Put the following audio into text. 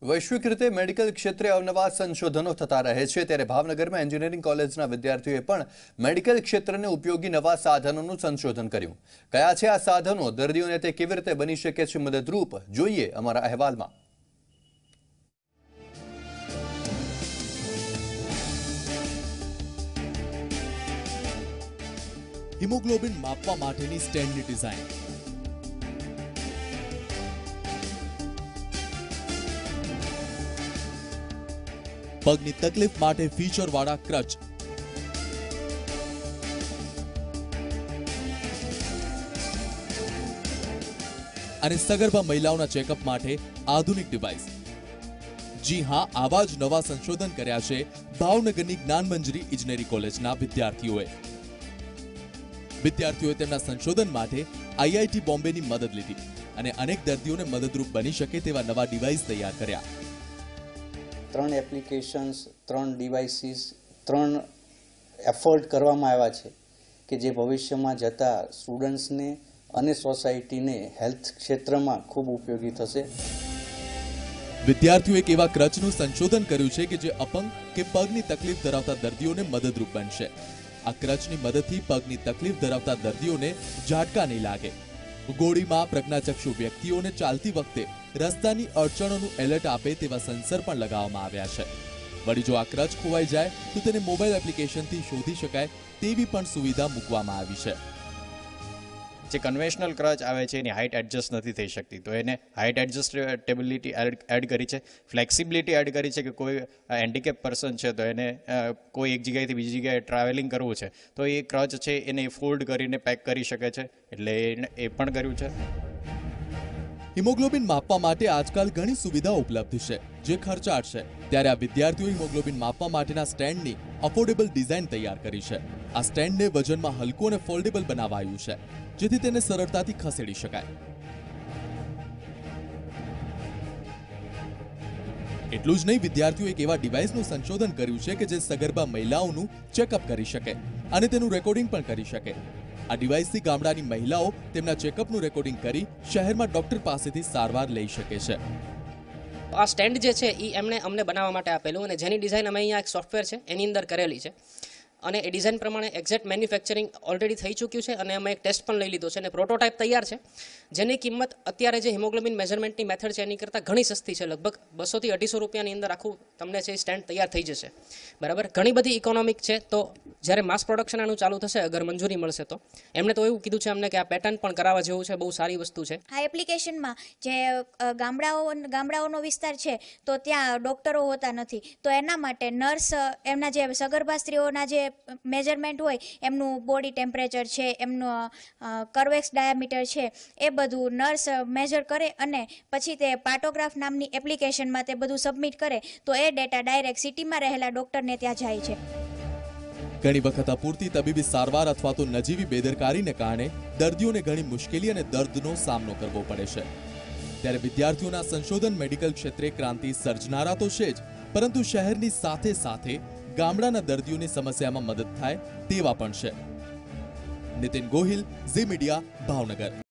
વૈશ્વિક રીતે મેડિકલ ક્ષેત્રે અવનવા સંશોધનો થતા રહે છે ત્યારે ભાવનગરમાં એન્જિનિયરિંગ કોલેજના વિદ્યાર્થીઓએ પણ મેડિકલ ક્ષેત્રને ઉપયોગી નવા સાધનોનું સંશોધન કર્યું। કયા છે આ સાધનો, દર્દીઓને તે કેવી રીતે બની શકે છે મદદરૂપ, જોઈએ અમારા અહેવાલમાં। હિમોગ્લોબિન માપવા માટેની સ્ટેન્ડની ડિઝાઇન, પગની તકલીફ માટે ફીચરવાળા ક્રચ, અને સગર્ભા મહિલાઓના ચેકઅપ માટે આધુનિક ડિવાઇસ। જી હા, આવા જ નવા સંશોધન કર્યા છે ભાવનગરની જ્ઞાનમંજરી ઇજનેરી કોલેજના વિદ્યાર્થીઓએ। વિદ્યાર્થીઓએ તેમના સંશોધન માટે આઈઆઈટી બોમ્બેની મદદ લીધી અને અનેક દર્દીઓને મદદરૂપ બની શકે તેવા નવા ડિવાઇસ તૈયાર કર્યા। 3 એપ્લિકેશન્સ, 3 ડિવાઇસીસ, 3 એફર્ટ કરવામાં આવ્યા છે કે જે ભવિષ્યમાં જતા સ્ટુડન્ટ્સને અને સોસાયટીને હેલ્થ ક્ષેત્રમાં ખૂબ ઉપયોગી થશે। વિદ્યાર્થીઓએ એક એવા ક્રચનું સંશોધન કર્યું છે કે જે અપંગ કે પગની તકલીફ ધરાવતા દર્દીઓને મદદરૂપ બનશે। આ ક્રચની મદદથી પગની તકલીફ ધરાવતા દર્દીઓને ઝાટકા નહીં લાગે। ગોળીમાં પ્રજ્ઞાચક્ષુ વ્યક્તિઓને ચાલતી વખતે રસ્તાની અડચણોનું એલર્ટ આપે તેવા સેન્સર પણ લગાવવામાં આવ્યા છે। વળી જો આ ક્રચ ખોવાઈ જાય તો તેને મોબાઈલ એપ્લિકેશનથી શોધી શકાય તેવી પણ સુવિધા મૂકવામાં આવી છે। જે કન્વેન્શનલ ક્રચ આવે છે એની હાઇટ એડજસ્ટ નથી થઈ શકતી, તો એને હાઇટ એડજસ્ટેબિલિટી એડ કરી છે, ફ્લેક્સિબિલિટી એડ કરી છે કે કોઈ હેન્ડીકેપ પર્સન છે તો એને કોઈ એક જગ્યાએથી બીજી જગ્યાએ ટ્રાવેલિંગ કરવું છે તો એ ક્રચ છે એને ફોલ્ડ કરીને પેક કરી શકે છે, એટલે એ પણ કર્યું છે। હિમોગ્લોબિન માપવા માટે આજકાલ ઘણી સુવિધાઓ ઉપલબ્ધ છે જે ખર્ચાળ છે, ત્યારે આ વિદ્યાર્થીઓએ હિમોગ્લોબિન માપવા માટેના સ્ટેન્ડની અફોર્ડેબલ ડિઝાઇન તૈયાર કરી છે। આ સ્ટેન્ડને વજનમાં હલકું અને ફોલ્ડેબલ બનાવાયું છે જેથી તેને સરળતાથી ખસેડી શકાય। એટલું જ નહીં, વિદ્યાર્થીઓએ એક એવા ડિવાઇસનું સંશોધન કર્યું છે કે જે સગર્ભા મહિલાઓનું ચેકઅપ કરી શકે અને તેનું રેકોર્ડિંગ પણ કરી શકે। આ ડિવાઇસથી ગામડાની મહિલાઓ તેમના ચેકઅપનું રેકોર્ડિંગ કરી શહેરમાં ડોક્ટર પાસેથી સારવાર લઈ શકે છે। આ સ્ટેન્ડ જે છે એ એમણે અમને બનાવવા માટે આપેલું અને જેની ડિઝાઇન અમે અહીંયા એક સોફ્ટવેર છે એની અંદર કરેલી છે અને એ ડિઝાઇન પ્રમાણે એક્ઝેક્ટ મેન્યુફેક્ચરિંગ ઓલરેડી થઈ ચૂક્યું છે અને અમે એક ટેસ્ટ પણ લઈ લીધો છે અને પ્રોટોટાઇપ તૈયાર છે જેની કિંમત અત્યારે જે હિમોગ્લોબિન મેઝરમેન્ટની મેથડ છે એની કરતાં ઘણી સસ્તી છે। લગભગ 200 થી 250 રૂપિયાની અંદર આખું તમને છે સ્ટેન્ડ તૈયાર થઈ જશે, બરાબર। ઘણી બધી ઇકોનોમિક છે, તો જ્યારે માસ પ્રોડક્શન આનું ચાલુ થશે, અગર મંજૂરી મળશે તો એમણે તો એવું કીધું છે અમને કે આ પેટર્ન પણ કરાવવા જેવું છે, બહુ સારી વસ્તુ છે। આ એપ્લિકેશનમાં જે ગામડાઓનો વિસ્તાર છે તો ત્યાં ડૉક્ટરો હોતા નથી, તો એના માટે નર્સ એમના જે સગર્ભા સ્ત્રીઓના જે મેજરમેન્ટ હોય, એમનું બોડી ટેમ્પરેચર છે, એમનું કર્વેક્સ ડાયામીટર છે, એ બધું નર્સ મેજર કરે અને પછી તે પાર્ટોગ્રાફ નામની એપ્લિકેશનમાં તે બધું સબમિટ કરે તો એ ડેટા ડાયરેક્ટ સિટીમાં રહેલા ડૉક્ટરને ત્યાં જાય છે। ઘણી વખત અપૂરતી તબીબી સારવાર અથવા તો નજીવી બેદરકારીને કારણે દર્દીઓને ઘણી મુશ્કેલી અને દર્દનો સામનો કરવો પડે છે, ત્યારે વિદ્યાર્થીઓના સંશોધન મેડિકલ ક્ષેત્રે ક્રાંતિ સર્જનારા તો છે જ, પરંતુ શહેરની સાથે સાથે ગામડાના દર્દીઓની સમસ્યામાં મદદ થાય તેવા પણ છે। નિતિન ગોહિલ, ઝી મીડિયા, ભાવનગર।